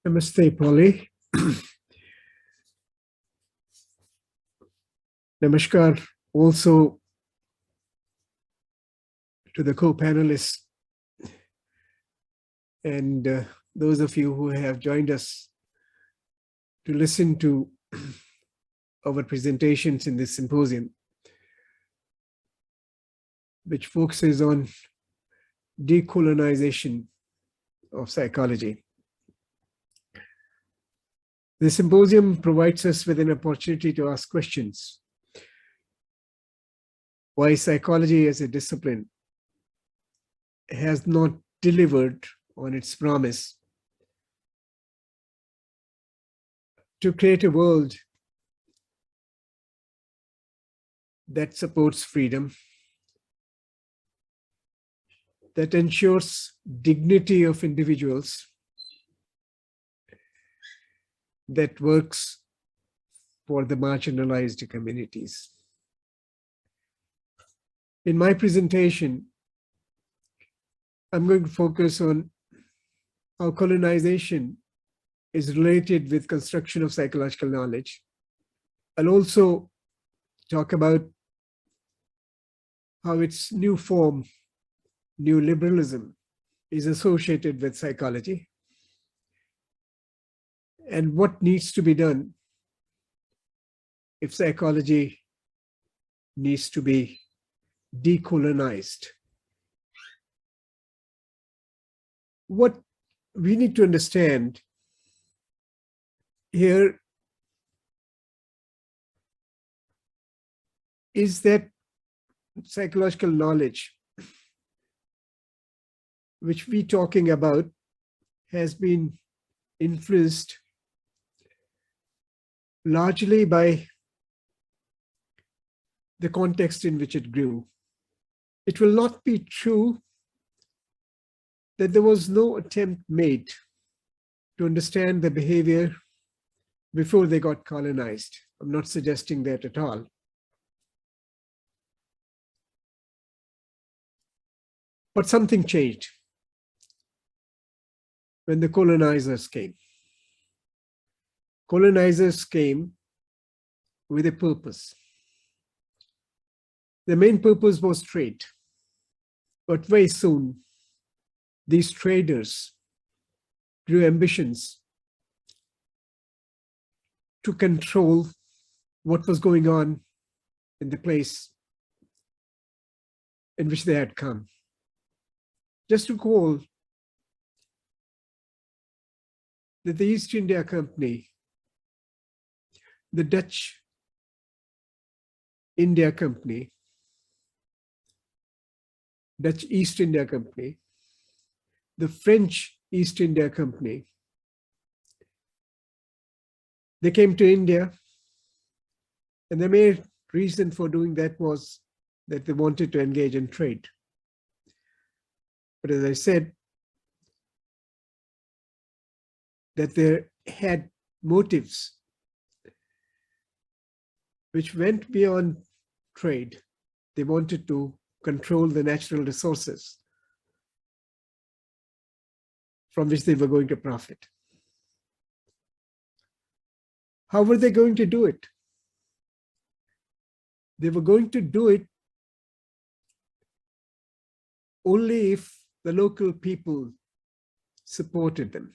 Namaste, Polly. Namaskar also to the co-panelists and those of you who have joined us to listen to our presentations in this symposium, which focuses on decolonization of psychology. The symposium provides us with an opportunity to ask questions. Why psychology as a discipline has not delivered on its promise to create a world that supports freedom, that ensures dignity of individuals, that works for the marginalized communities. In my presentation, I'm going to focus on how colonization is related with construction of psychological knowledge. I'll also talk about how its new form, new liberalism, is associated with psychology, and what needs to be done if psychology needs to be decolonized. What we need to understand here is that psychological knowledge, which we're talking about, has been influenced largely by the context in which it grew. It will not be true that there was no attempt made to understand the behavior before they got colonized. I'm not suggesting that at all. But something changed when the colonizers came. Colonizers came with a purpose. The main purpose was trade. But very soon, these traders grew ambitions to control what was going on in the place in which they had come. Just to recall that the East India Company, the Dutch India Company, Dutch East India Company, the French East India Company, they came to India, and the main reason for doing that was that they wanted to engage in trade. But as I said, that they had motives which went beyond trade. They wanted to control the natural resources from which they were going to profit. How were they going to do it? They were going to do it only if the local people supported them.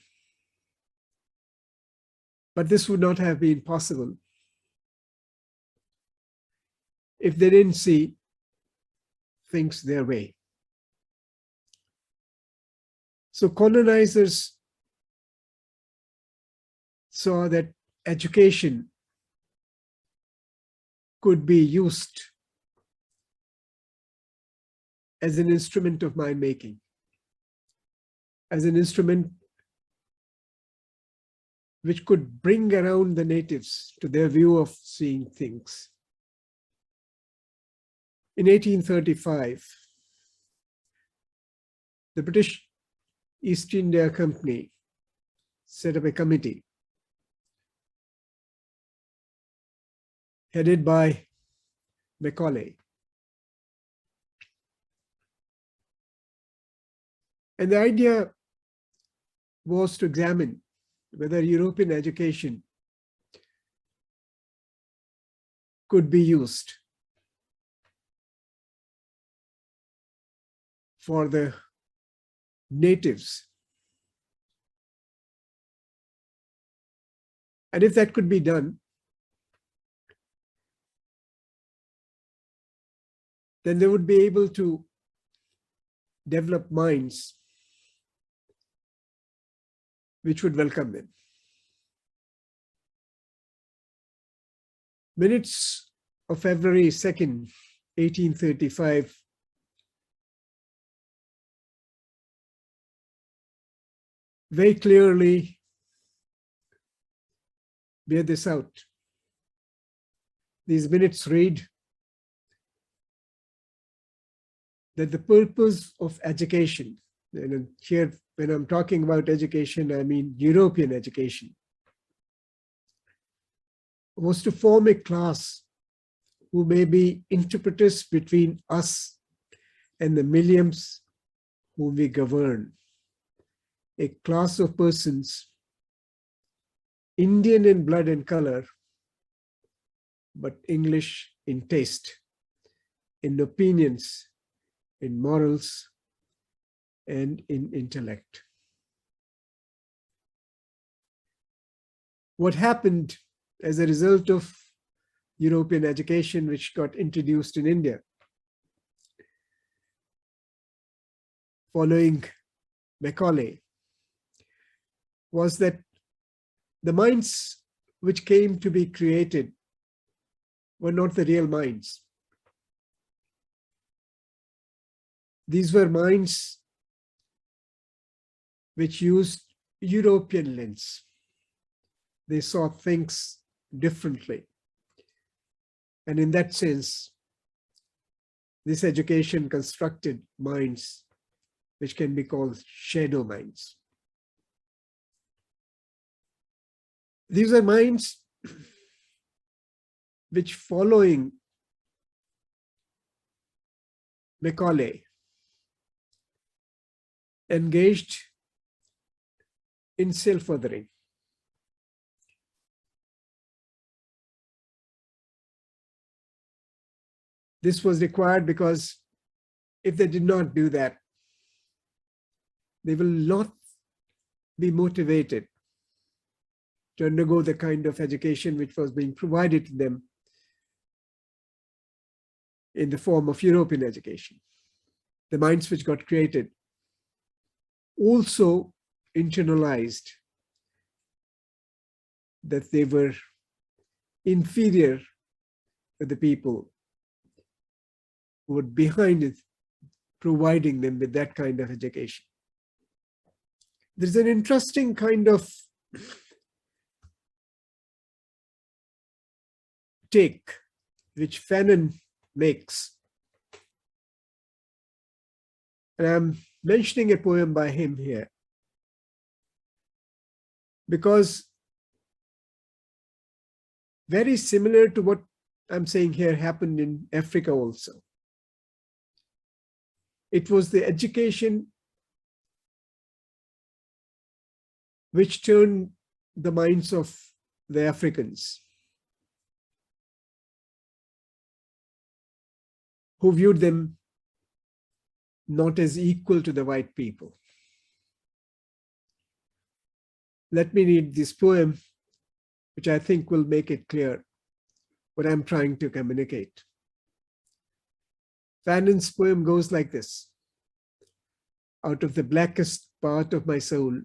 But this would not have been possible if they didn't see things their way. So colonizers saw that education could be used as an instrument of mind making, as an instrument which could bring around the natives to their view of seeing things. In 1835, the British East India Company set up a committee headed by Macaulay. And the idea was to examine whether European education could be used for the natives. And if that could be done, then they would be able to develop minds which would welcome them. Minutes of February 2nd, 1835, very clearly bear this out. These minutes read that the purpose of education, and here when I'm talking about education, I mean European education, was to form a class who may be interpreters between us and the millions whom we govern. A class of persons, Indian in blood and color, but English in taste, in opinions, in morals, and in intellect. What happened as a result of European education, which got introduced in India following Macaulay, was that the minds which came to be created were not the real minds. These were minds which used European lens. They saw things differently. And in that sense, this education constructed minds which can be called shadow minds. These are minds which, following Macaulay, engaged in self-othering. This was required because if they did not do that, they will not be motivated to undergo the kind of education which was being provided to them in the form of European education. The minds which got created also internalized that they were inferior to the people who were behind it, providing them with that kind of education. There's an interesting kind of take which Fanon makes. And I'm mentioning a poem by him here because very similar to what I'm saying here happened in Africa also. It was the education which turned the minds of the Africans, who viewed them not as equal to the white people. Let me read this poem, which I think will make it clear what I'm trying to communicate. Fanon's poem goes like this. Out of the blackest part of my soul,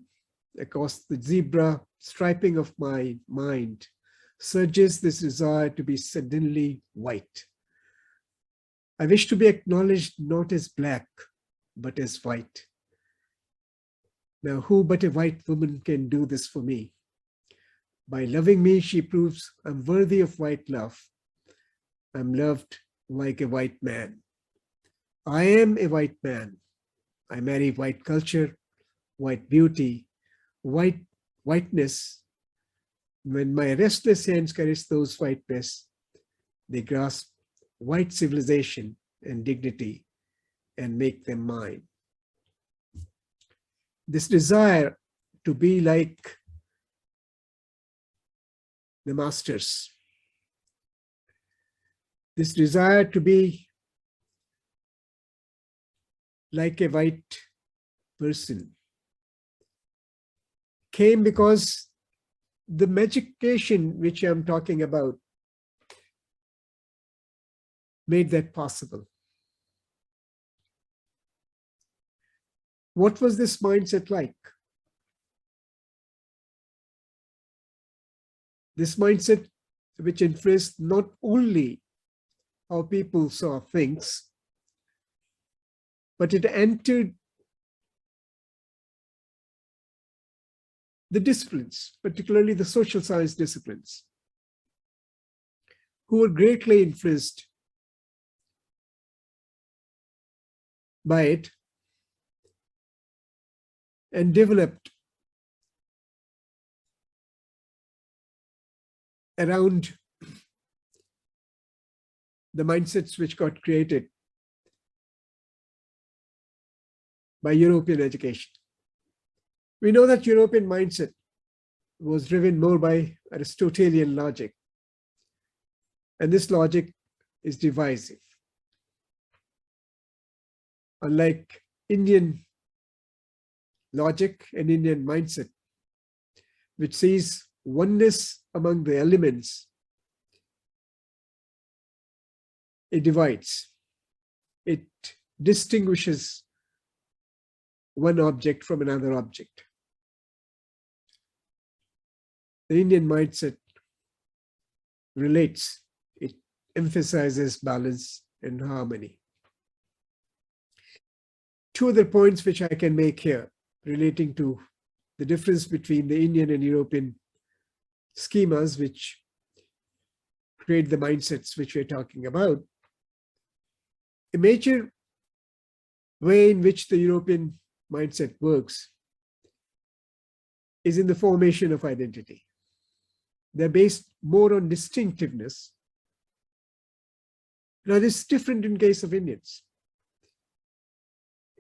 across the zebra striping of my mind, surges this desire to be suddenly white. I wish to be acknowledged not as black, but as white. Now, who but a white woman can do this for me? By loving me, she proves I'm worthy of white love. I'm loved like a white man. I am a white man. I marry white culture, white beauty, whiteness. When my restless hands caress those white breasts, they grasp white civilization and dignity and make them mine. This desire to be like the masters. This desire to be like a white person came because the medication which I'm talking about made that possible. What was this mindset like? This mindset which influenced not only how people saw things, but it entered the disciplines, particularly the social science disciplines, who were greatly influenced by it and developed around the mindsets which got created by European education. We know that European mindset was driven more by Aristotelian logic, and this logic is divisive. Unlike Indian logic and Indian mindset, which sees oneness among the elements, it divides. It distinguishes one object from another object. The Indian mindset relates, it emphasizes balance and harmony. Two other points which I can make here relating to the difference between the Indian and European schemas which create the mindsets which we're talking about. A major way in which the European mindset works is in the formation of identity. They're based more on distinctiveness. Now, this is different in case of Indians.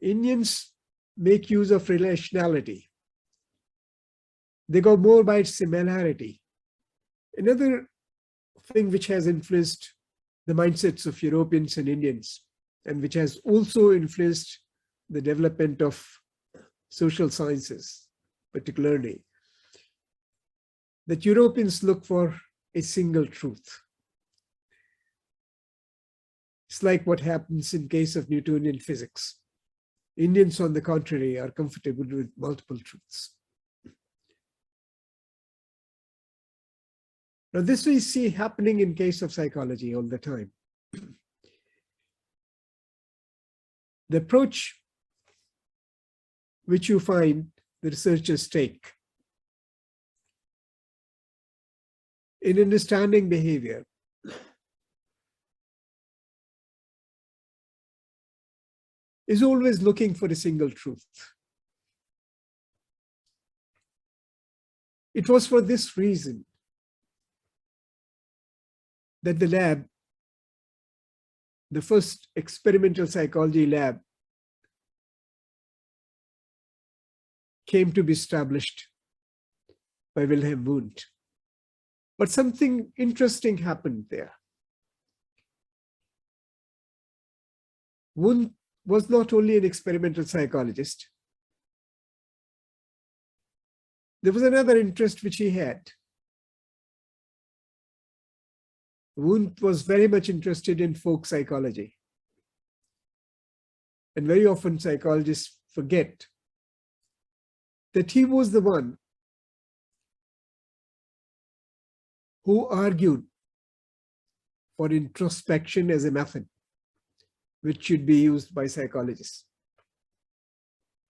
Indians make use of relationality. They go more by similarity. Another thing which has influenced the mindsets of Europeans and Indians, and which has also influenced the development of social sciences, particularly, that Europeans look for a single truth. It's like what happens in case of Newtonian physics. Indians, on the contrary, are comfortable with multiple truths. Now, this we see happening in case of psychology all the time. The approach which you find the researchers take in understanding behavior is always looking for a single truth. It was for this reason that the lab, the first experimental psychology lab, came to be established by Wilhelm Wundt. But something interesting happened there. Wundt was not only an experimental psychologist. There was another interest which he had. Wundt was very much interested in folk psychology. And very often psychologists forget that he was the one who argued for introspection as a method which should be used by psychologists.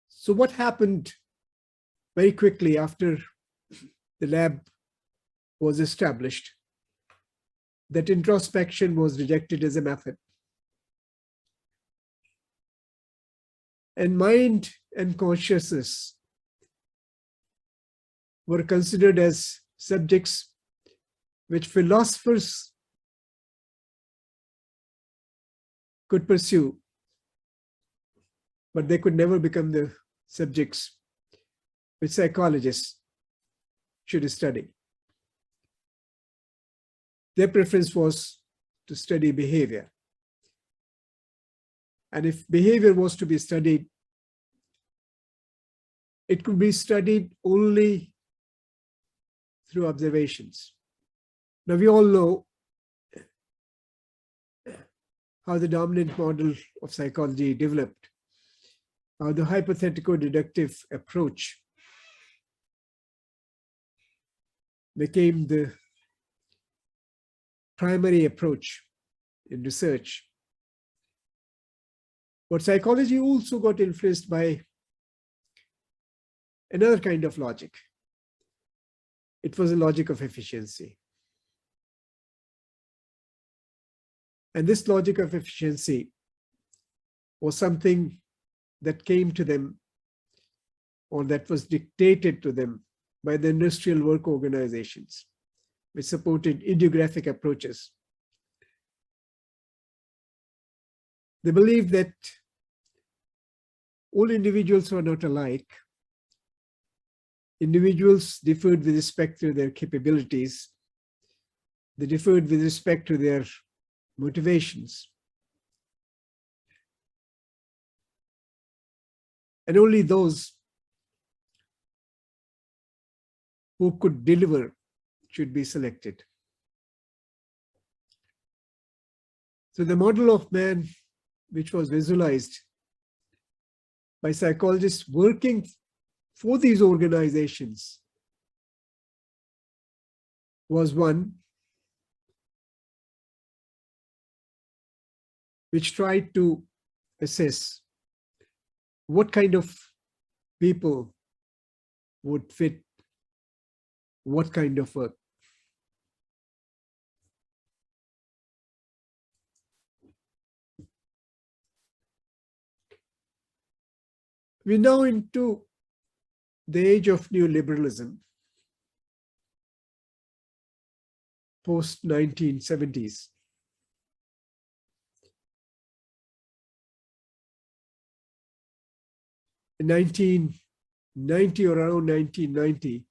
So what happened very quickly after the lab was established? That introspection was rejected as a method. And mind and consciousness were considered as subjects which philosophers could pursue, but they could never become the subjects which psychologists should study. Their preference was to study behavior. And if behavior was to be studied, it could be studied only through observations. Now, we all know how the dominant model of psychology developed, how the hypothetico-deductive approach became the primary approach in research. But psychology also got influenced by another kind of logic. It was a logic of efficiency. And this logic of efficiency was something that came to them, or that was dictated to them by the industrial work organizations, which supported idiographic approaches. They believed that all individuals were not alike. Individuals differed with respect to their capabilities. They differed with respect to their motivations. And only those who could deliver should be selected. So the model of man, which was visualized by psychologists working for these organizations, was one which tried to assess what kind of people would fit what kind of work. We're now into the age of neoliberalism, post-1970s. In 1990 or around 1990,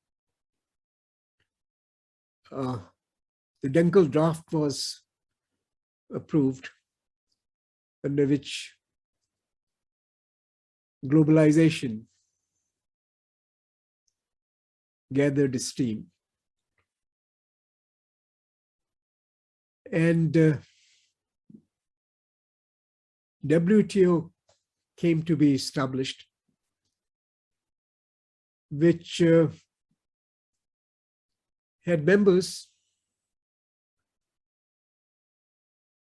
the Dunkel draft was approved, under which globalization gathered steam. And WTO came to be established, which had members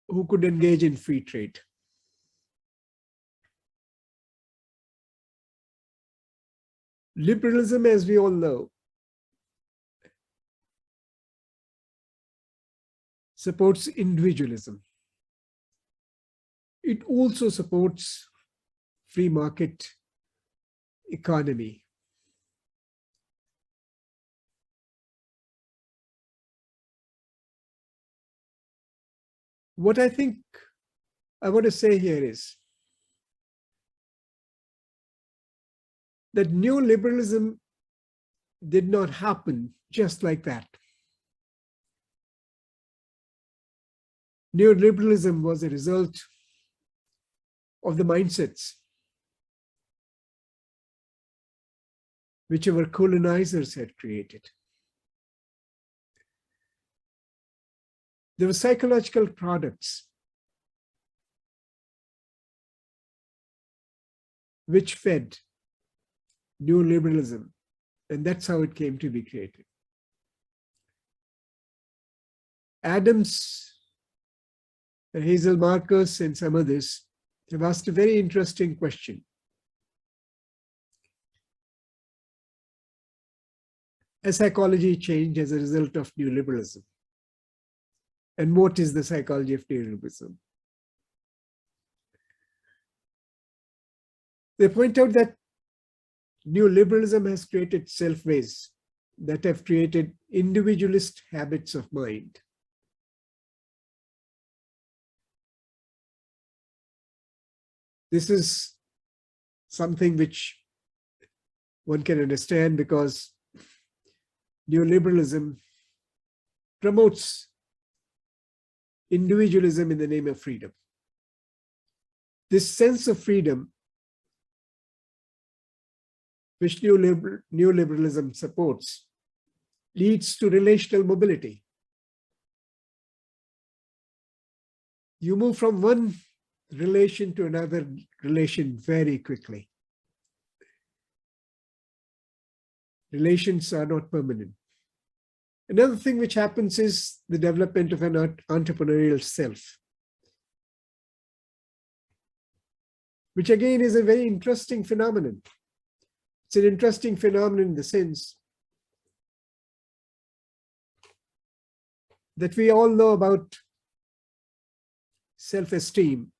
who could engage in free trade. Liberalism, as we all know, supports individualism. It also supports free market economy. What I think I want to say here is that neoliberalism did not happen just like that. Neoliberalism was a result of the mindsets which our colonizers had created. There were psychological products which fed neoliberalism, and that's how it came to be created. Adams, Hazel Marcus, and some others have asked a very interesting question. Has psychology changed as a result of neoliberalism? And what is the psychology of neoliberalism? They point out that neoliberalism has created self-ways that have created individualist habits of mind. This is something which one can understand because neoliberalism promotes individualism in the name of freedom. This sense of freedom, which neoliberalism supports, leads to relational mobility. You move from one relation to another relation very quickly. Relations are not permanent. Another thing which happens is the development of an entrepreneurial self, which again is a very interesting phenomenon. It's an interesting phenomenon in the sense that we all know about self-esteem.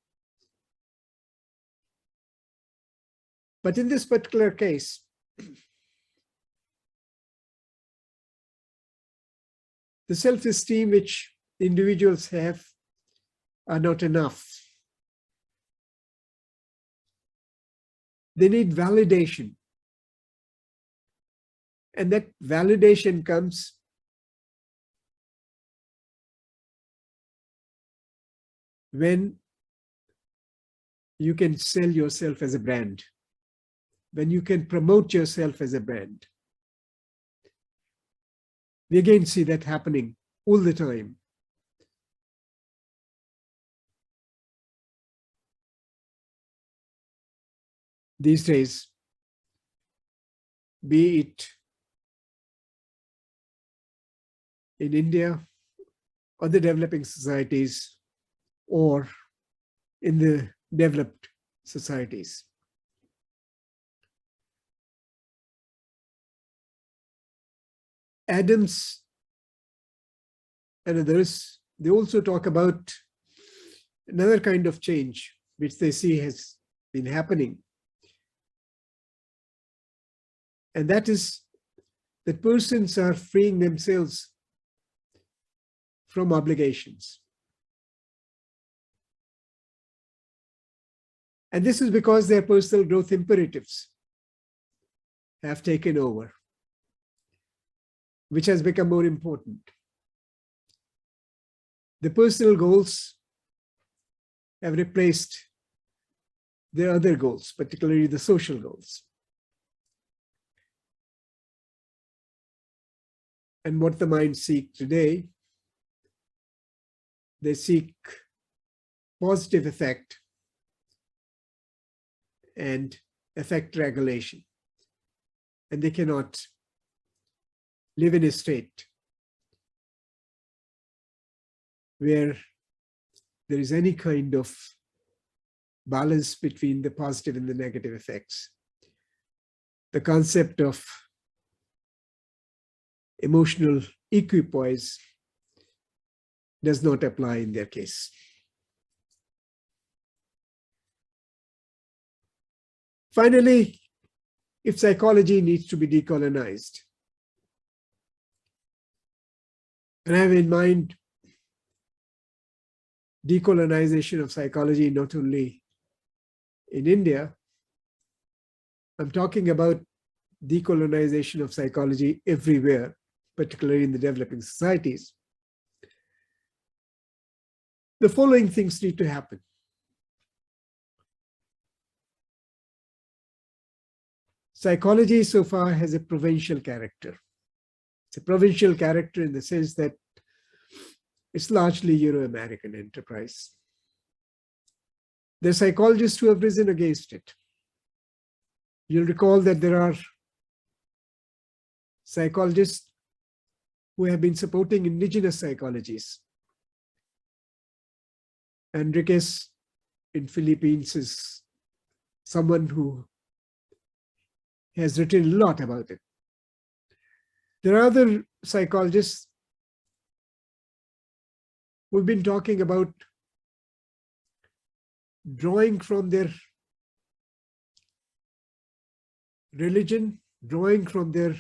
But in this particular case, the self-esteem which individuals have are not enough. They need validation. And that validation comes when you can sell yourself as a brand, when you can promote yourself as a brand. We again see that happening all the time. These days, be it in India, or the developing societies, or in the developed societies. Adams and others, they also talk about another kind of change which they see has been happening. And that is that persons are freeing themselves from obligations. And this is because their personal growth imperatives have taken over, which has become more important. The personal goals have replaced their other goals, particularly the social goals. And what the mind seeks today, they seek positive effect and effect regulation. And they cannot live in a state where there is any kind of balance between the positive and the negative effects. The concept of emotional equipoise does not apply in their case. Finally, if psychology needs to be decolonized, and I have in mind decolonization of psychology not only in India, I'm talking about decolonization of psychology everywhere, particularly in the developing societies. The following things need to happen. Psychology so far has a provincial character. It's a provincial character in the sense that it's largely Euro-American enterprise. There are psychologists who have risen against it. You'll recall that there are psychologists who have been supporting indigenous psychologies. Enriquez in Philippines is someone who has written a lot about it. There are other psychologists who've been talking about drawing from their religion, drawing from their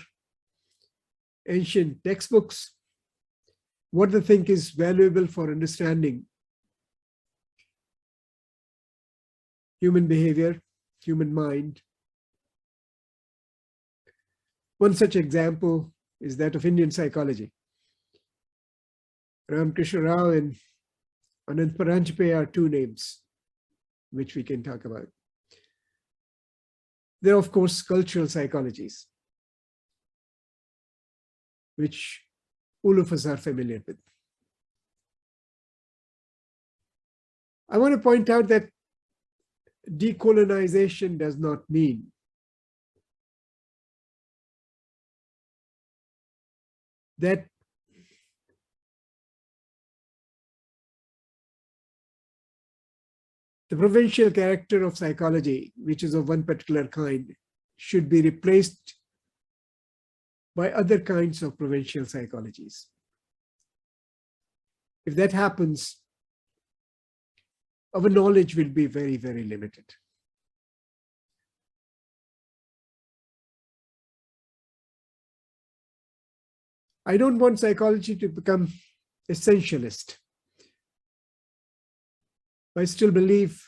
ancient textbooks, what they think is valuable for understanding human behavior, human mind. One such example is that of Indian psychology. Ramakrishna Rao in Anand Paranjape are two names which we can talk about. There are, of course, cultural psychologies, which all of us are familiar with. I want to point out that decolonization does not mean that the provincial character of psychology, which is of one particular kind, should be replaced by other kinds of provincial psychologies. If that happens, our knowledge will be very, very limited. I don't want psychology to become essentialist. I still believe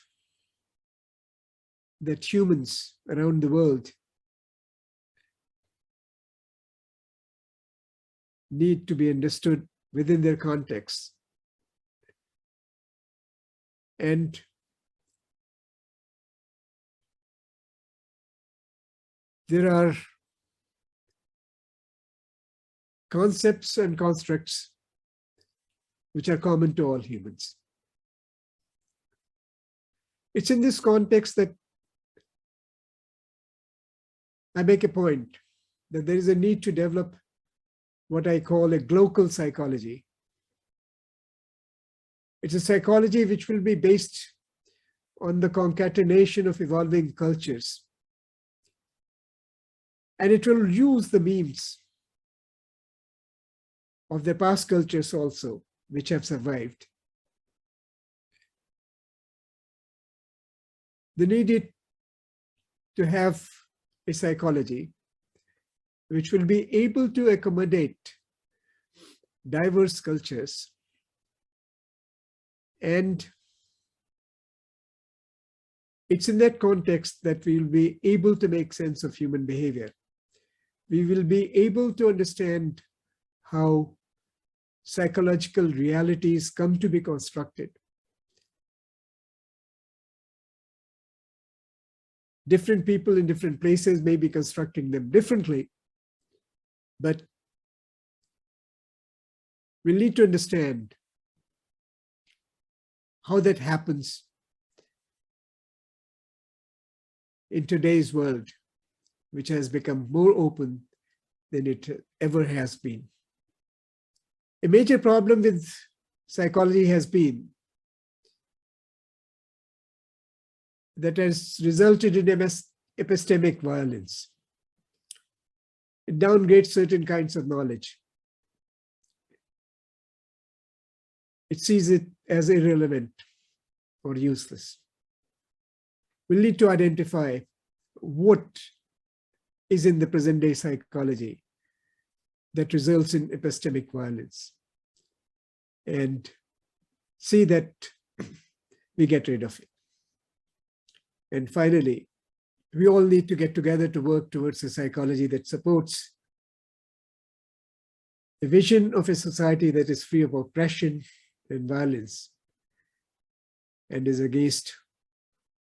that humans around the world need to be understood within their context. And there are concepts and constructs which are common to all humans. It's in this context that I make a point that there is a need to develop what I call a global psychology. It's a psychology which will be based on the concatenation of evolving cultures. And it will use the memes of the past cultures also, which have survived. The need to have a psychology which will be able to accommodate diverse cultures, and it's in that context that we will be able to make sense of human behavior. We will be able to understand how psychological realities come to be constructed. Different people in different places may be constructing them differently, but we'll need to understand how that happens in today's world, which has become more open than it ever has been. A major problem with psychology has been that has resulted in epistemic violence. It downgrades certain kinds of knowledge. It sees it as irrelevant or useless. We'll need to identify what is in the present day psychology that results in epistemic violence and see that we get rid of it. And finally, we all need to get together to work towards a psychology that supports a vision of a society that is free of oppression and violence and is against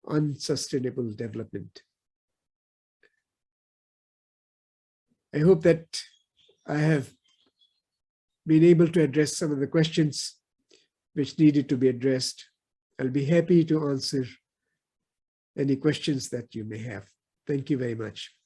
unsustainable development. I hope that I have been able to address some of the questions which needed to be addressed. I'll be happy to answer any questions that you may have. Thank you very much.